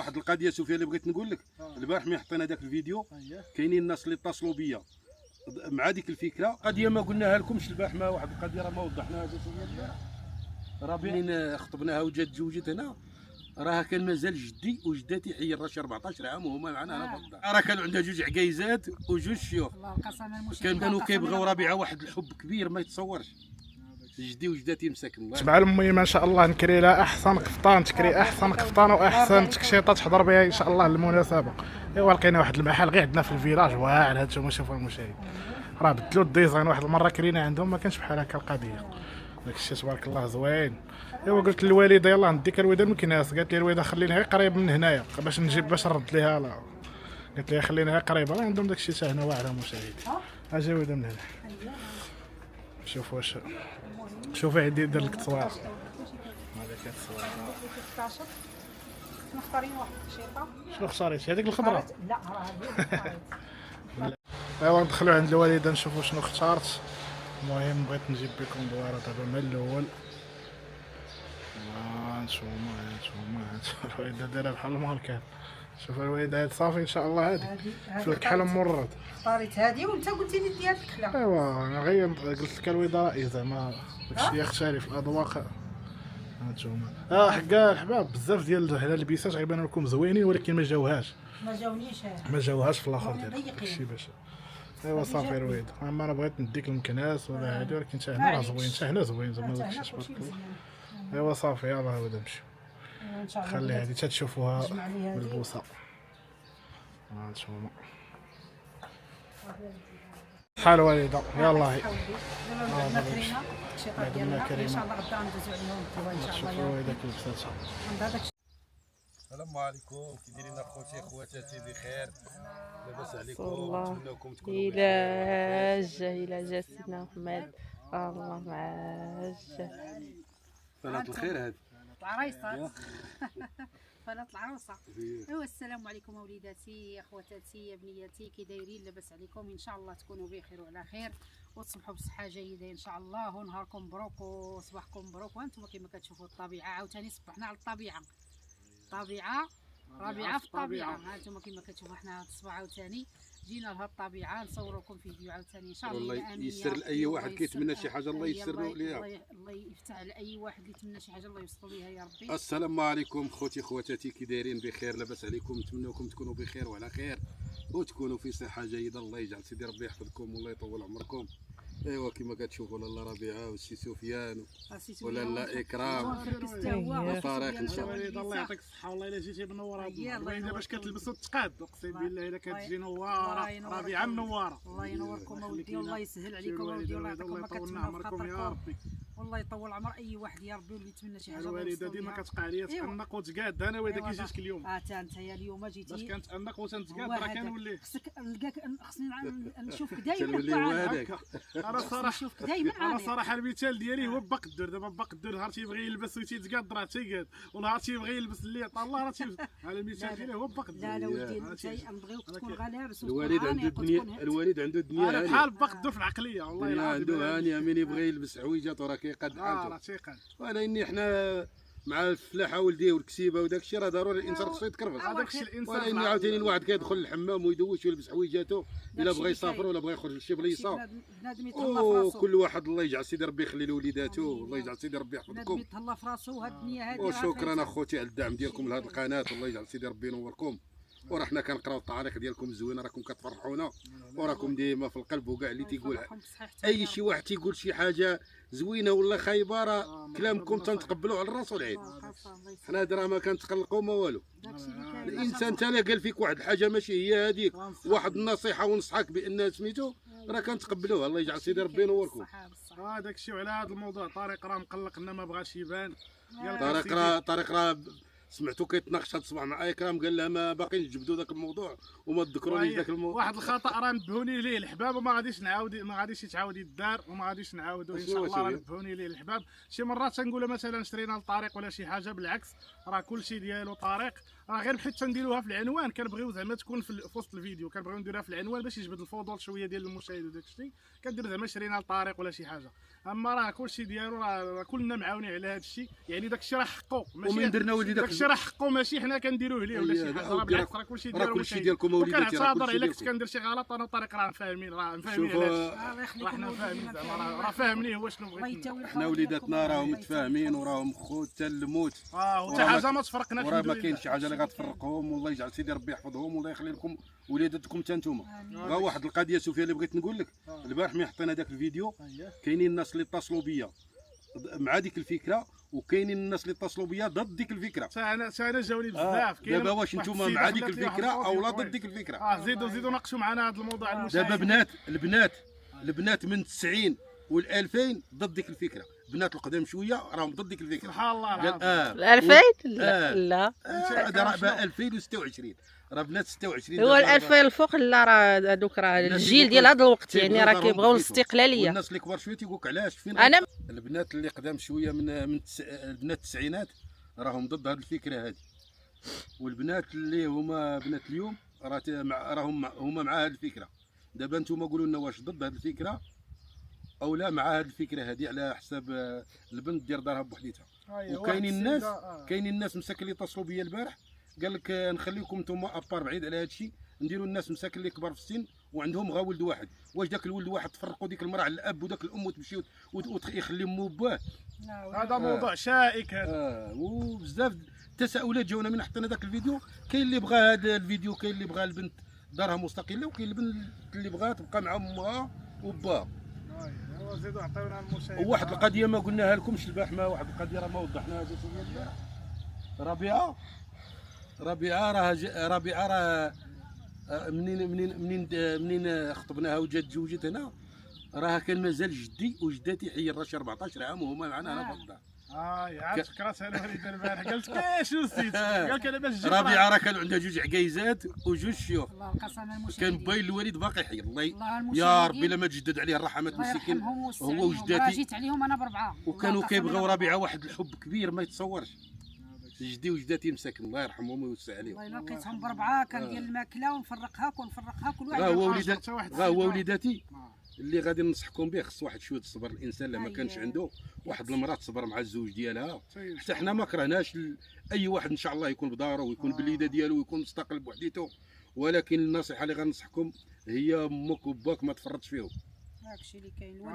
واحد القضيه سفيان اللي بغيت نقول لك. البارح ملي حطينا هذاك الفيديو كاينين الناس اللي اتصلوا بيا مع ديك الفكره، قضيه ما قلناها لكمش البارح، ما واحد القضيه راه ما وضحناهاش سفيان البارح. راه خطبناها وجات تزوجت هنا، راه كان مازال جدي وجداتي حي راه شي 14 عام وهما معنا هنا في الدار. راه كانوا عندها جوج عكايزات وجوج شيوخ، كانوا كيبغيو ربيعه واحد الحب كبير ما يتصورش. جدي وجداتي مساكن تبع المهم ان شاء الله نكري لها احسن قفطان، تكري احسن قفطان واحسن تكشيطه تحضر بها ان شاء الله للمناسبه. ايوا لقينا واحد المحل غير عندنا في الفيلاج واعر، هانتوما شوفوا المشاهد راه بدلوا الديزاين. واحد المره كرينا عندهم ما كانش بحال هكا القضيه، داك الشيء تبارك الله زوين. ايوا قلت للوالده يلاه نديك الوالده المكناس، قالت لي الوالده خلينا غير قريب من هنايا باش نجيب باش نرد ليها. لا قلت لها خلينا غير قريبه، راه عندهم داك الشيء حتى هنا واعر المشاهد. اجي ودا من هنا شوف واش شوفي عندي ندير لك التصويره. هذا كانت التصويره 16 مختارين واحد الشيطه. شنو اختاريتي؟ هذيك الخضره؟ لا راه هذه. ايوا ندخلوا عند الوالده نشوفوا شنو اختارت. المهم بغيت نجيب لكم دواره دابا من الاول. نتوما الوالده دايره بحال الماركات. شوف الوالده هاد صافي ان شاء الله. هادي في الكحل ممرض. اختاريت هذه وانت قلتي لي ديال الكحله. ايوا انا غير قلت لك الوالده رايي زعما داكشي يختلف الاذواق. هانتوما حكا الحباب بزاف ديال هاد البيسات غيبانوا لكم زوينين ولكن ما جاوهاش. ما جاوهاش في الاخر ديال داكشي باش. ايوا صافي الوالده، اما انا بغيت نديك المكناس ولا هادي، ولكن حتى هنا راه زوين، حتى هنا زوين زعما داكشي تبارك الله. ايوا صافي يلاه ولد نمشيو. خلي هادي تتشوفوها ملبوسه. هانتوما شحال الوالده يلاه هي ان شاء الله غدا ندوزو عليهم ان شاء الله. الوالده كيلبساتها. السلام عليكم، كي دايرين اخوتي خواتاتي بخير؟ لاباس عليكم؟ الله نتمنىكم تكونوا بخير. إلى جا سيدنا محمد الله معاه. صلاة الخير هذه العرايصات فلات العروسه. ايوا السلام عليكم وليداتي اخواتاتي بنياتي، كي دايرين؟ لاباس عليكم؟ ان شاء الله تكونوا بخير وعلى خير وتصبحوا بصحه جيده ان شاء الله، ونهاركم مبروك وصباحكم مبروك. وانتم كما كتشوفوا الطبيعه، عاوتاني صبحنا على الطبيعه. الطبيعه ربيعه في الطبيعه. ها انتم كما كتشوفوا حنا هاد الصباح عاوتاني جينا لهاد الطبيعه نصور لكم فيديو عاوتاني ان شاء الله. الله يسر لاي واحد كيتمنى شي حاجه، الله يسر له ليها. الله يفتح على اي واحد اللي يتمنى شي حاجه، الله يوصل ليها يا ربي. السلام عليكم خوتي خواتاتي، كي دايرين؟ بخير لاباس عليكم؟ نتمنىكم تكونوا بخير وعلى خير وتكونوا في صحه جيده. الله يجعل سيدي ربي يحفظكم والله يطول عمركم. ايوا كما كتشوفوا لاله ربيعه والسي سفيان ولاله اكرام وطارق ان شاء الله. الله يعطيك الصحه والله الا جيتي منوره. الوالده باش كتلبسوا التقاد اقسم بالله الا كتجي نواره ربيعه منوره. الله ينوركم اولدي والله يسهل عليكم اولدي، الله يعطيكم ما كتمنوا في خاطركم يا ربي. والله يطول عمر اي واحد يا ربي، واللي يتمنى شي حاجه الوالده ديما كتقع عليا تأنق وتقاد. انا وهذا كي جيتك اليوم حتى انت يا اليوم جيتي باش كنتأنق وتنتقاد راه كنولي خصك نلقاك، خصني نشوفك دائما. انا صراحه المثال ديالي هو با قدور. دابا با قدور نهار تيبغي يلبس وتيتقاد راه تيقاد، ونهار تيبغي يلبس اللي عطا الله راه تيلبس. على المثال ديالي هو با قدور. لا لا ولدي انت نبغيوك تكون غير لابس. الوالد عنده الدنيا، الوالد عنده الدنيا انا بحال با قدور في العقليه والله العظيم. عنده هانيه من يبغي يلبس حويجات وراه كيقاد حالته. راه تيقاد. ولكن حنا مع الفلاحه ولدي والكسيبه وداك الشيء راه ضروري الانسان خصو يتكرفس. هذاك الشيء الانسان. ولكن عاوتاني الواحد كيدخل الحمام ويدوش ويلبس حويجاته الا بغى يسافر ولا بغى يخرج لشي بلايصه. وكل واحد الله يجعل سيدي ربي يخلي لوليداته، والله يجعل سيدي ربي يحفظكم. يتهلا في راسو وهاد الدنيا هذه. وشكرا اخوتي على الدعم ديالكم لهذه القناه، والله يجعل سيدي ربي ينوركم. وراه حنا كنقراو التعاليق ديالكم الزوينه، راكم كتفرحونا وراكم ديما في القلب. وكاع اللي تيقول اي شي واحد تيقول شي حاجه زوينه ولا خايبه راه كلامكم تنتقبلوه على الراس والعين. حنا راه ما كنتقلقوا ما والو. الانسان تالا قال فيك واحد الحاجه ماشي هي هذيك، واحد النصيحه ونصحك بان سميتو راه كنتقبلوه. الله يجعل سيدي ربي ينوركم. داك الشيء. وعلى هذا الموضوع طارق راه مقلق لنا ما بغاش يبان. طارق راه سمعتو كيتناقش هاد الصباح مع اكرام، قال لها ما باقيين نجبدوا ذاك الموضوع وما تذكرونيش ذاك الموضوع. واحد الخطا راه نبهوني ليه الحباب وما غاديش نعاود، ما غاديش يتعاود يدار وما غاديش نعاودو ان شاء الله. راه نبهوني ليه الحباب. شي مرات تنقولوا مثلا شرينا لطارق ولا شي حاجه، بالعكس راه كلشي ديالو طريق، راه غير حيت تنديروها في العنوان كنبغيو زعما تكون في وسط الفيديو، كنبغيو نديروها في العنوان باش يجبد الفضول شويه ديال المشاهد وداك الشيء، كدير زعما شرينا الطريق ولا شي حاجه. اما راه كلشي ديالو راه كلنا معاونين على هذا الشيء، يعني داك الشيء راه حقه ومن درنا وليدي داك الشيء راه حقه ماشي حنا كنديروه ليه ولا شي حاجه، راه بالعكس راه كلشي ديالو، كلشي ديالكم وليداتي، كنعتذر الا كنت كندير شي غلط، انا طريق راه فاهمين علاش الله يخليكم حنا فاهمين زعما راه فاهمين هو شنو بغيت. حنا وليداتنا راهم متفاهمين وراهم خوت حتى الموت، وحتى حاجه ما تفرقناش، وراه ما كاينش شي حاجه اللي غتفرقهم. والله يجعل سيدي ربي يحفظهم والله يخلي لكم وليداتكم حتى نتوما. غا واحد القضيه سفيان اللي بغيت نقول لك، البارح ملي حطينا داك الفيديو كاينين الناس اللي اتصلوا بيا مع ديك الفكره، وكاينين الناس اللي اتصلوا بيا ضد ديك الفكره. انا جاوني بزاف. دابا واش نتوما مع ديك الفكره او لا ضد ديك الفكره؟ زيدوا ناقشوا معنا هذا الموضوع المشاهد. دابا البنات من 90 وال2000 ضد ديك الفكره، بنات القدام شويه راهم ضد ديك الفكره. سبحان الله العظيم. 2000 لا هذا راه بقى 2026 راه بنات 26. هو 2000 الفوق لا، راه هذوك راه الجيل ديال هذا الوقت، يعني راه كيبغيو الاستقلاليه. والناس اللي كبار شويه تيقولك علاش فين انا البنات اللي قدام شويه من البنات التسعينات راهم ضد هذه الفكره هذه، والبنات اللي هما بنات اليوم راهم هما مع هذه الفكره. دابا نتوما قولوا لنا واش ضد هذه الفكره او لا مع هذه الفكره هذه على حساب البنت دير دارها بوحديتها. وكاينين الناس مساكن اللي اتصلوا بيا البارح قال لك نخليكم نتوما ابار بعيد على هذا الشيء، نديروا الناس مساكن اللي كبار في السن وعندهم غا ولد واحد. واش داك الولد واحد تفرقوا ديك المراه على الاب وداك الام وتمشي ويخلي مو باه؟ هذا موضوع شائك هذا. وبزاف التساؤلات جاونا من حطينا ذاك الفيديو. كاين اللي بغى هذا الفيديو، كاين اللي بغى البنت دارها مستقله، وكاين البنت اللي بغات تبقى مع امها وباها. زيدوا عطيونا المشاهد. وواحد القضيه ما قلناها لكمش البارح، ما واحد القضيه راه ما وضحناهاش البارح. ربيعه راه منين خطبناها وجات تزوجت هنا، راه كان مازال جدي وجداتي حي راه شي 14 عام وهما معنا هنا في الدار. عاد فكرتها الوالده البارح قالت لك شنو نسيت، قال لك انا باش ربيعه راه كانوا عندها جوج عكايزات وجوج شيوخ. الله القسم كان المشاهدين باين الوالد باقي حي. الله المشاهدين يا ربي لما تجدد عليه الرحمات مسكين هو وجداتي. جيت عليهم انا بربعه وكانوا كيبغيو ربيعه واحد الحب كبير ما يتصورش. جدي وجداتي مساكن الله يرحمهم ويوسع عليهم. والله الا لقيتهم بربعه كندير الماكله ونفرقها كل واحد. هو وليداتي اللي غادي ننصحكم به، خص واحد شويه الصبر. الانسان لما كانش عنده واحد المراه تصبر مع الزوج ديالها، حتى حنا ما كرهناش اي واحد ان شاء الله يكون بداره ويكون بالليده ديالو ويكون مستقل بوحديته، ولكن النصيحه اللي غنصحكم هي امك وباك ما تفرطش فيهم. داكشي اللي كاين.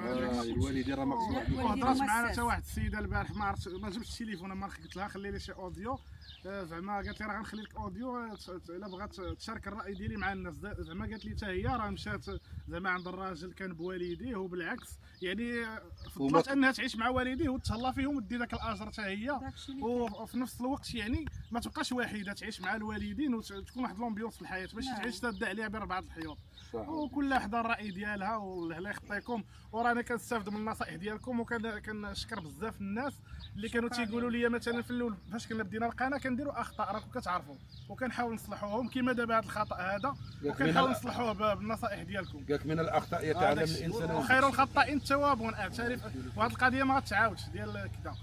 الوالدين راه ما خصوش. هضرات معنا حتى واحد السيده البارح ما عرفتش، ما جبتش التليفون، ما قلت لها خلي لي شي اوديو، زعما قالت لي راه غنخلي لك اوديو الا بغات تشارك الراي ديالي مع الناس. زعما قالت لي حتى هي راه مشات زعما عند الراجل كان بوالديه، وبالعكس يعني فضلت انها تعيش مع والديه وتهلا فيهم ودي ذاك الاجر حتى هي، وفي نفس الوقت يعني ما تبقاش وحيده، تعيش مع الوالدين وتكون واحد لومبيونس في الحياه، ماشي تعيش تدع عليها بربعه الحيوط. وكل وحده الراي ديالها والله يخطيكم، ورانا كنستافد من النصائح ديالكم. وكنشكر بزاف الناس اللي كانوا تيقولوا لي مثلا في الاول فاش كنا بدينا القناه كنديروا اخطاء راكم كتعرفوا، وكنحاول نصلحوهم كيما دابا هذا الخطا هذا، وكنحاول نصلحوه بالنصائح ديالكم. قالك من الاخطاء يتعلم الانسان، وخير الخطائين التوابون. تعرف وهذه القضيه ما غتعاودش ديال كذا.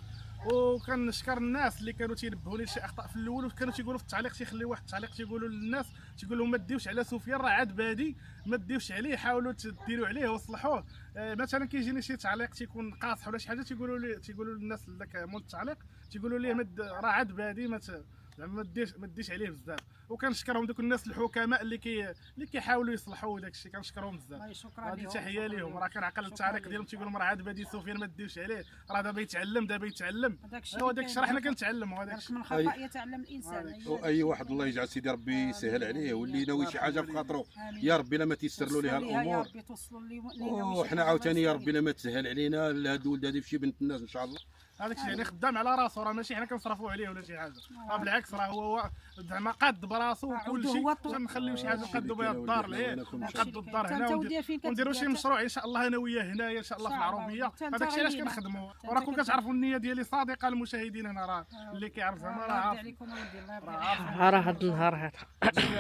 وكنشكر الناس اللي كانوا تينبهوني لشي اخطاء في الاول، وكانوا تيقولوا في التعليق، تيخليو واحد التعليق تيقولوا للناس، تيقول لهم ما ديوش على سفيان راه عاد بادي، ما ديوش عليه، حاولوا تديروا عليه وصلحوه. مثلا كيجيني شي تعليق تيكون قاصح ولا شي حاجه، تيقولوا للناس ذاك مول التعليق تيقولوا ليه راه عاد بادي، ما ديش عليه بزاف. وكنشكرهم دوك الناس الحكماء اللي كيحاولوا يصلحوا داك الشيء، كنشكرهم بزاف. شكرا هذه تحيه ليهم. راه كنعقل التعليق ديالهم تيقولوا راه عاد بادي سفيان ما ديوش عليه، راه دابا يتعلم هو داك الشيء راه حنا كنتعلموا. هذاك الشيء من الخطا يتعلم الانسان. اي واحد الله يجعل سيدي ربي يسهل عليه، واللي ناوي شي حاجه في خاطره يا ربي لما تيسر له ليها الامور. وحنا عاوتاني يا ربي لما تسهل علينا هذا الولد هذه في شي بنت الناس ان شاء الله. هذاك الشيء يعني خدام على راسو، راه ماشي حنا كنصرفوا عليه ولا شي حاجه، بالعكس راه هو زعما قاد براسو وكل شيء. نخليو شي حاجه نقادوا بها الدار لهيه، نقادوا الدار هنا ونديروا شي مشروع ان شاء الله انا وياه هنايا ان شاء الله في العروبيه. هذاك الشيء علاش كنخدموا، وراكم كتعرفوا النيه ديالي صادقه. المشاهدين هنا راه اللي كيعرف زعما راه عارف هذا النهار هذا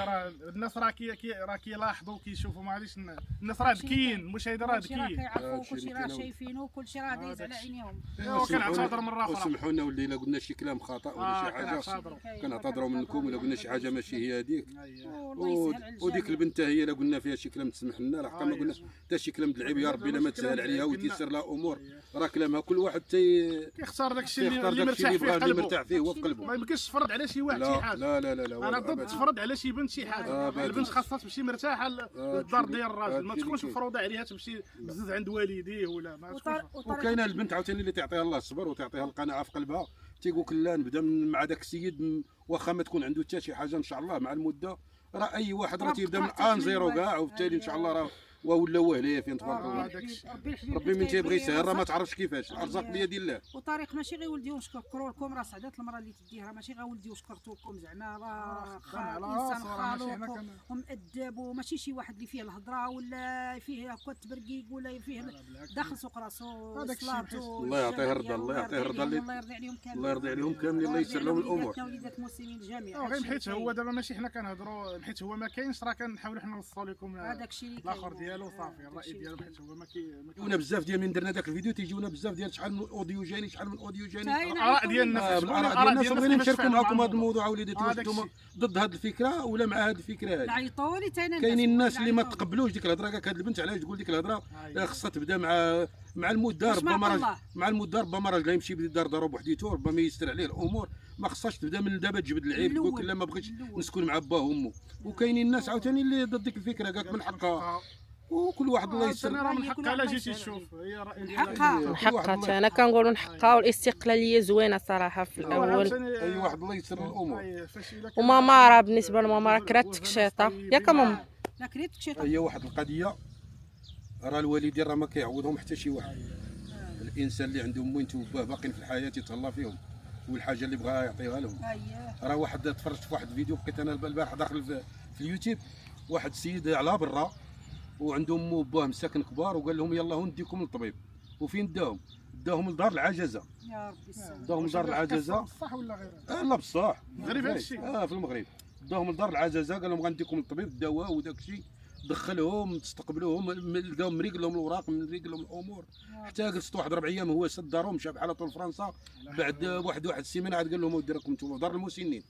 راه الناس راه كيلاحظوا كيشوفوا. ما غاديش الناس راه ذكيين، المشاهدين راه ذكيين، كيعرفوا كلشي راه شايفينه، وكلشي راه دايز على عينيهم. نعتذر مره اخرى. وسمحوا لنا واللي الا قلنا شي كلام خطا ولا شي حاجه كنعتذروا منكم، ولا قلنا شي حاجه ماشي هي هذيك. وديك البنت هي الا قلنا فيها شي كلام تسمح لنا، راه حتى ما قلنا حتى شي كلام د العيب، يا ربي لا ما تسهل عليها وتيسر لها امور، راه كلامها كل واحد كيختار داك الشيء اللي مرتاح فيه هو في قلبه. ما يمكنش تفرض على شي واحد شي حاجه. لا انا ضد تفرض على شي بنت شي حاجه. البنت خاصها تمشي مرتاحه للدار ديال الراجل، ما تكونش مفروضه عليها تمشي بزز عند والديه ولا ما تكونش. وكاينه البنت عاوتاني اللي تعطيها الله الصبر وتعطيها القناعه في قلبها، تيقول لك لا نبدا مع داك السيد واخا ما تكون عنده حتى شي حاجه ان شاء الله مع المده، راه اي واحد راه تيبدا من ان زيرو كاع، وبالتالي ان شاء الله راه ولا وهليه فين تبارك الله. ربي من تيبغي يسهل راه ما تعرفش كيفاش، الارزاق بيد الله. وطريق ماشي غير ولدي ونشكروا لكم، راه سعدات المراه اللي تديه، راه ماشي غير ولدي وشكرتو لكم، زعما راه انسان خالق ومؤدب، وماشي شي واحد اللي فيه الهضره ولا فيه هكا تبرقيق ولا فيه داخل سوق راسو. الله يعطيه الرضا، الله يعطيه الرضا، الله يرضي عليهم كاملين، الله ييسر لهم الامور. وليدات المسلمين جميعا. غير حيت هو دابا ماشي حنا كنهضروا، حيت هو ما كاينش، راه كنحاولوا حنا نوصلوا لكم هذاك الشيء اللي الاخر ديالو صافي، الراي ديالو، حيت هو ما جونا بزاف ديال من درنا داك الفيديو تيجيونا بزاف ديال شحال من اوديو جاني، شحال من اوديو جاني، الاراء ديال الناس، الاراء ديال الناس بغينا نشاركوا معكم هذا الموضوع وليداتي. واش نتوما ضد هذه الفكره ولا مع هذه الفكره هذه؟ عيطوا لي حتى انا. كاينين الناس اللي ما تقبلوش ديك الهضره، كاع هذه البنت علاش تقول ديك الهضره خاصها تبدا مع المدار، ربما مع المدار ربما راجل يمشي يدار ضرب بوحديتو، ربما يستر عليه الامور، ما خصهاش تبدا من دابا تجبد العيب تقول لا ما بغيتش نسكن مع باه وامه. وكاينين الناس عاوتاني اللي ضد ديك الفكره، قالك من حقها، وكل واحد الله يسر. انا راه من حقها لا جيتي تشوف، هي راي ديالها. حقها حقها انا كنقولوا نحقها، والاستقلاليه زوينه صراحه في الاول. اي واحد الله يسر الامور. وماما راه بالنسبه لماما راه كرات التكشيطه ياك ماما، لا كريت التكشيطه. هي واحد القضيه، راه الوالدين راه ما كيعوضهم حتى شي واحد. الانسان اللي عنده موينته وباه باقيين في الحياه يتهلا فيهم، والحاجه اللي بغاها يعطيها لهم. راه واحد تفرجت في واحد الفيديو، بقيت انا البارح داخل في اليوتيوب، واحد السيد على برا وعندهم مو وباه مساكن كبار، وقال لهم يلا هون نديكم للطبيب. وفين داهم لدار العجزه. يا ربي السلام. داهم لدار العجزه. صح ولا غير؟ لا بصح المغرب هذا الشيء. في المغرب داهم لدار العجزه، قال لهم غنديكم للطبيب، الدواء وداك الشيء، دخلهم تستقبلوهم، لقاهم مريق لهم الاوراق، مريق لهم الامور، حتى جلست واحد 4 ايام هو سد دارهم، مشى بحال طول فرنسا. بعد واحد السيمانه عاد قال لهم ودي راكم نتوما في دار المسنين،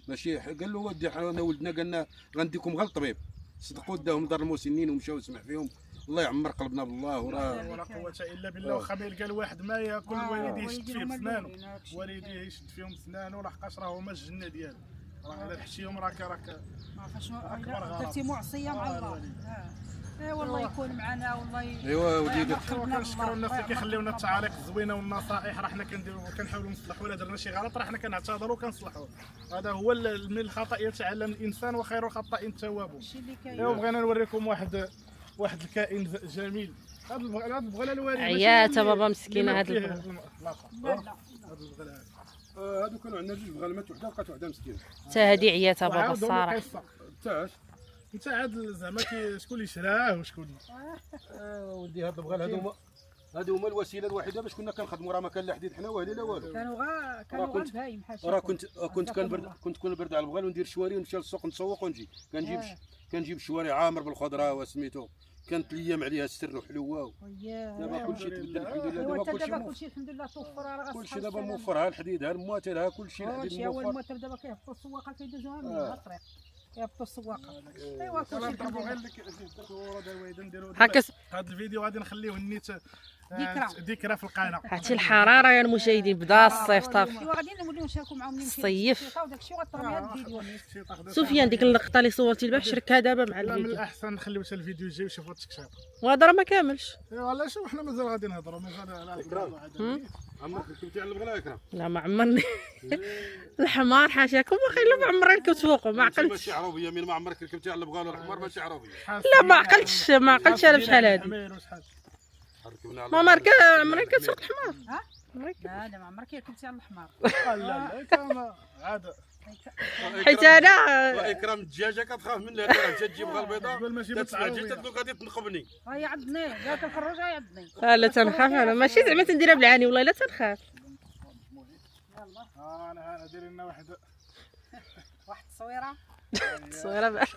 ماشي قال له ودي انا ولدنا قالنا غنديكم غير الطبيب. صدقوا داهم لدار المسنين ومشاو سمع فيهم، الله يعمر قلبنا بالله. ولا قوه الا بالله. واخا ما يلقى الواحد ما ياكل، والديه يشد فيه بسنانه، والديه يشد فيهم بسنانه، لحقاش راه هما الجنه ديالو، راه الا حشيهم راك ما عرفتش درتي معصيه مع الله. والله يكون معنا، والله ايوا وديدي. كنشكروا الناس اللي كيخليونا التعاليق الزوينه والنصائح، راه حنا كنديروا كنحاولوا نصلحوا، الا درنا شي غلط راه حنا كنعتذروا وكنصلحوا. هذا هو من الخطا يتعلم الانسان، وخير الخطا التواب. ايوا بغينا نوريكم واحد الكائن جميل. هذا البغله الوالده عيات بابا مسكينه. هذا لا هادو كانوا عندنا جوج بغالمات، وحده بقات وحده مسكينه. حتى هذه عيات بابا الصراحه. تاعش انت عاد زعما شكون اللي شراه وشكون ولدي هاد البغال هادو هما الوسيله الوحيده باش كنا كنخدموا، راه ما كان لا حديد حنا والو لا والو. كانوا غير بهايم حاشا. راه كنت كنبرد على البغال وندير شواري ونمشي للسوق نسوق ونجي، كنجيب الشواري عامر بالخضره وسميتو، كانت الايام عليها السر وحلوه. دابا كلشي تبدل الحمد لله، دابا كلشي الحمد لله توفر، راه كلشي دابا موفر، ها الحديد ها المواتر ها كلشي الحديد موفر. هو موفر. دابا كيهبطوا السواقه كيدوزوها من الطريق، كيهبطوا السواقه. ايوا كلشي الحمد لله. هكا هذا الفيديو غادي نخليه النيت ذكرى في القناه. عرفتي الحراره يا المشاهدين، بدا الصيف طاف. ايوا غادي نوليو نشاركوا معاهم الصيف. وداك الشيء غطرمي هذا الفيديو. سفيان ديك اللقطه اللي صورتي البارح شاركها دابا مع من الفيديو. الاحسن نخليو حتى الفيديو الجاي وشوفوا التكشيط. وهذا راه ما كاملش. ايوا لا شوف حنا مازال غادي نهضروا، مازال عمرك ركبتي على البغله ياك؟ لا ما عمرني. الحمار حاشاكم واخا الا ما عمرني ركبت فوقه، ما عقلتش. ماشي عربيه، من ما عمرك ركبتي على البغال الحمار ماشي عربيه. لا ما عقلتش انا بشحال هادي. ماما عمري كتسوق الحمار. لا ما عمرك ركبتي على الحمار. لا كان عاد حيت انا اكرام الدجاجه كتخاف منها، راه تجيب غير البيضاء ماشي تتعجل تدلك غادي تنقبني. هاي عضني قالت الخروج، هاي عضني. لا تنخاف انا، ماشي زعما تنديرها بالعاني، والله لا تنخاف. انا داير لنا واحد التصويره. التصويره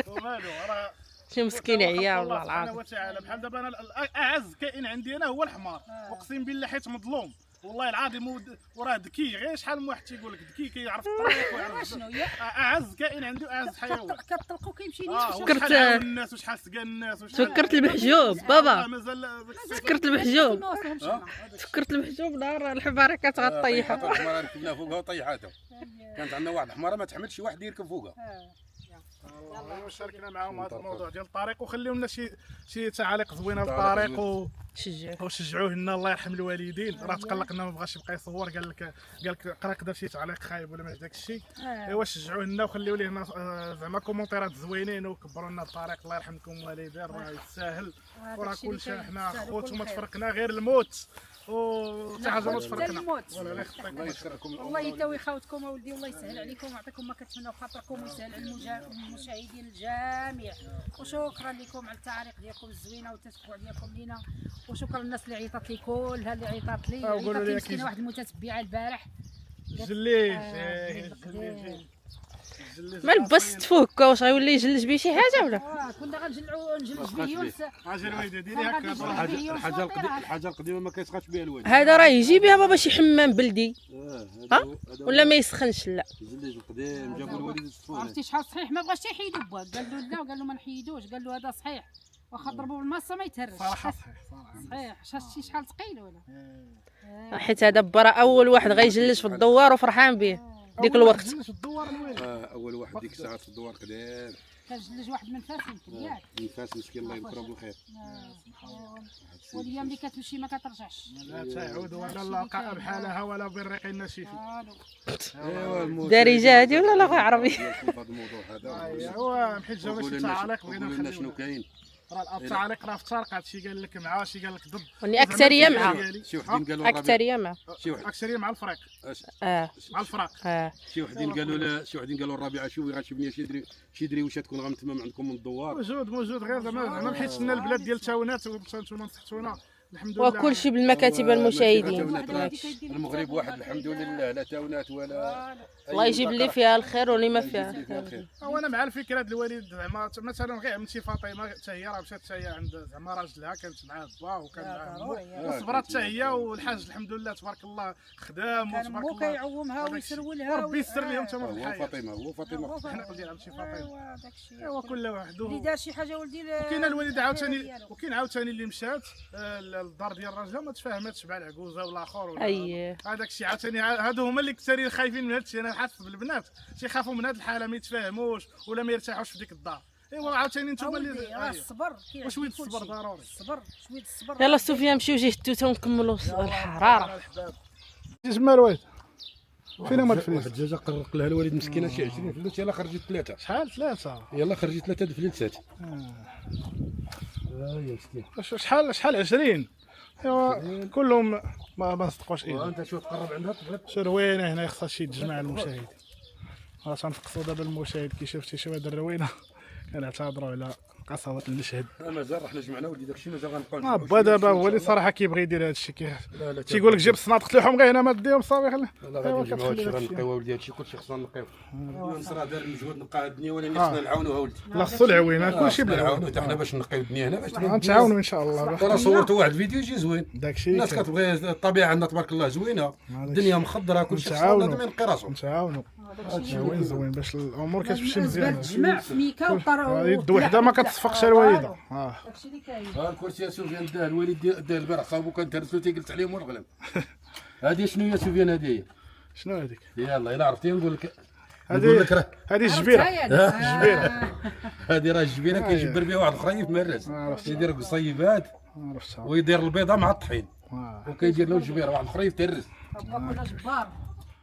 ومالو راه شي مسكين عيا والله العظيم. بحال دابا انا الاعز كائن عندي انا هو الحمار، اقسم بالله حيت مظلوم. والله العظيم وراه ذكي، غير شحال من واحد تيقول لك ذكي كيعرف الطريق ويعرف شنو هي اعز كائن عنده اعز حيوان. كطلقو كيمشي لي فكرت- شحال عاون الناس وشحال سقى الناس وشحال تفكرت المحجوب بابا، مازال تفكرت المحجوب، تفكرت المحجوب نهار الحماره كانت غطيحه. الحماره ركبنا فوقها وطيحاتها. كانت عندنا واحد الحماره ما تحملش شي واحد يركب فوقها. والله شاركنا معاهم هذا الموضوع ديال الطريق، وخليو لنا شي تعاليق زوينه للطريق شجع وشجعوه لنا الله يرحم الوالدين. راه تقلقنا ما بغاش يبقى يصور، قال لك قراك دار شي تعليق خايب ولا ما داك الشيء. ايوا شجعوه لنا وخليو ليه زعما كومونتيرات زوينين وكبروا لنا الطريق. الله يرحمكم الوالدين، راه يستاهل. وراه كلشي حنا خوت وما تفرقنا غير الموت وحتى حاجه ما تفرقنا. ولا لا يخطيكم الله يسركم. والله يداوي خاوتكم اولدي، والله يسهل عليكم ويعطيكم ما كتمناو خاطركم ويسهل على المشاهدين الجميع. وشكرا لكم على التعاليق ديالكم الزوينه والتتبع ديالكم لينا، وشكرا للناس اللي عيطات لي كلها اللي عيطات لي. قولوا عيطات لي لي مسكينه أكيد. واحد المتتبعه البارح جليج ما لبس تفك واش غيولي يجلج بيه شي حاجه ولا؟ كنا غنجلج به يونس. اجي الوالده ديري هكا. الحاجه القديمه ما كيسقاش بها الوالد. هذا راه يجي بها بابا شي حمام بلدي هذا ولا ما يسخنش. لا الزليج القديم جابوا الوالد يستفوا. عرفتي شحال صحيح ما بغاش يحيدو با، قال له لا وقال له ما نحيدوش، قال له هذا صحيح واخا ضربوا بالماسه ما يتهرش. صراحه صحيح صحيح شفتي شحال ثقيل ولا حيت هذا برا اول واحد غيجلج في الدوار وفرحان به ديك الوقت. الدوار الوالد اول واحد ديك الساعه في الدوار قدام. كنجلج واحد من فاس يمكن ياك. نفاس مسكين الله يذكره بالخير. والايام اللي كتمشي ما كترجعش. لا تعود ولا لاقى بحالها ولا بالريق النشيفي. ايوا دارجه هادي ولا لا عربي؟ هذا الموضوع هذا. ايوا حيت جاونا شي تعاليق بغينا قولوا لنا شنو نخليو. كاين. راه التعاليق راه افترقات، شي قال لك مع شي قال لك ضد. وني اكثريه مع شي وحدين قالوا الربيع. اكثريه مع شي واحد اكثريه مع الفريق مع الفراق. شي وحدين قالوا لا، شي وحدين قالوا الربيعه شوفي غتشوفني شي دريوشه تكون غنتمم عندكم من الدوار. موجود غير زعما حيت لنا البلاد ديال التاونات ومشاتونا نصحتونا الحمد لله. وكل شيء بالمكاتب المشاهدين. المغرب واحد الحمد لله لا تاونات ولا. الله يجيب اللي فيها الخير واللي ما فيها الخير. وانا مع الفكره ديال الوالد زعما مثلا غير عمتي فاطمه حتى هي راه مشات حتى هي عند زعما راجلها، كانت معاه با وكان معاه وصبرات حتى هي، والحاج الحمد لله تبارك الله خدام كان وتبارك مو الله. كيعومها ويسرولها وربي يسر لهم تما في هو الحياه. فاطمه هو فاطمه. حنا ديال عمتي فاطمه. ايوا داكشي ايوا كل واحد اللي دار شي حاجه ولدي. وكاين الوالد عاوتاني، وكاين عاوتاني اللي مشات للدار ديال الراجل ما تفاهماتش مع العكوزه ولا اخر. اييه هذاك الشيء عاوتاني هادو هما اللي كثيرين خايفين من هذا الشيء. انا حاسس بالبنات تيخافوا من هذه الحاله، ما يتفاهموش ولا ما يرتاحوش في ديك الدار. ايوا عاوتاني نتوما اللي الصبر وشويه الصبر ضروري. الصبر شويه الصبر. يلا سفيان نمشيو جهدتو ونكملوا الحراره. جمع الوالد فين هما الفلوس؟ واحد الدجاجه قرق لها الوالد مسكينه شي 20 فلوس، يلا خرجت ثلاثه. شحال؟ ثلاثه. يلا خرجت ثلاثه د فلوسات. يا مسكين. شحال 20. ايوا كلهم ما صدقوش. وانت شو تقرب عندها روينه هنا خصها شي تجمع المشاهد. راه تنفقصوا دابا المشاهد كي شفتي شي هاد الروينه كنعتبروا على قصوة المشهد. مازال رحنا جمعنا ولدي داكشي مازال غنبقاو. با دابا هو اللي صراحه كيبغي يدير هذا الشيء. تيقول لك جيب الصنادق تلوحهم غير هنا ما ديهم صافي خلي. لا غادي نجمعوا هادشي غنقيو ولدي، هادشي كلشي خصنا نقيو. نصرا دار المجهود نقى هاد الدنيا، ولكن خصنا نعاونوها ولدي. لا خصو العوينه كلشي نعاونو حتى حنا باش نقيو الدنيا هنا باش غنتعاونوا ان شاء الله. انا صورت واحد الفيديو يجي زوين. داكشي الناس كتبغي الطبيعه عندنا تبارك الله زوينه، الدنيا مخضره كلشي خصنا لازم ينقي راسو. نتعاونوا زوين باش الامور كتمشي مزيان. تجمع في ميكا وطر يد وحده ما كتصفقش الوالده. داكشي اللي كاين. الكرسي يا سفيان داه الوالد داه البارح صابو كان ترسلو تيجلس عليهم والغلم. هذه شنو يا سفيان؟ هذه شنو هذيك؟ يلاه الا عرفتي نقول لك. نقول لك راه هذه الجبيره. هذه راه الجبيره كيجبر بها واحد اخرى في مراس، يدير قصيبات ويدير البيضه مع الطحين وكيدير له الجبيره واحد اخرى يترس. كنا جبار.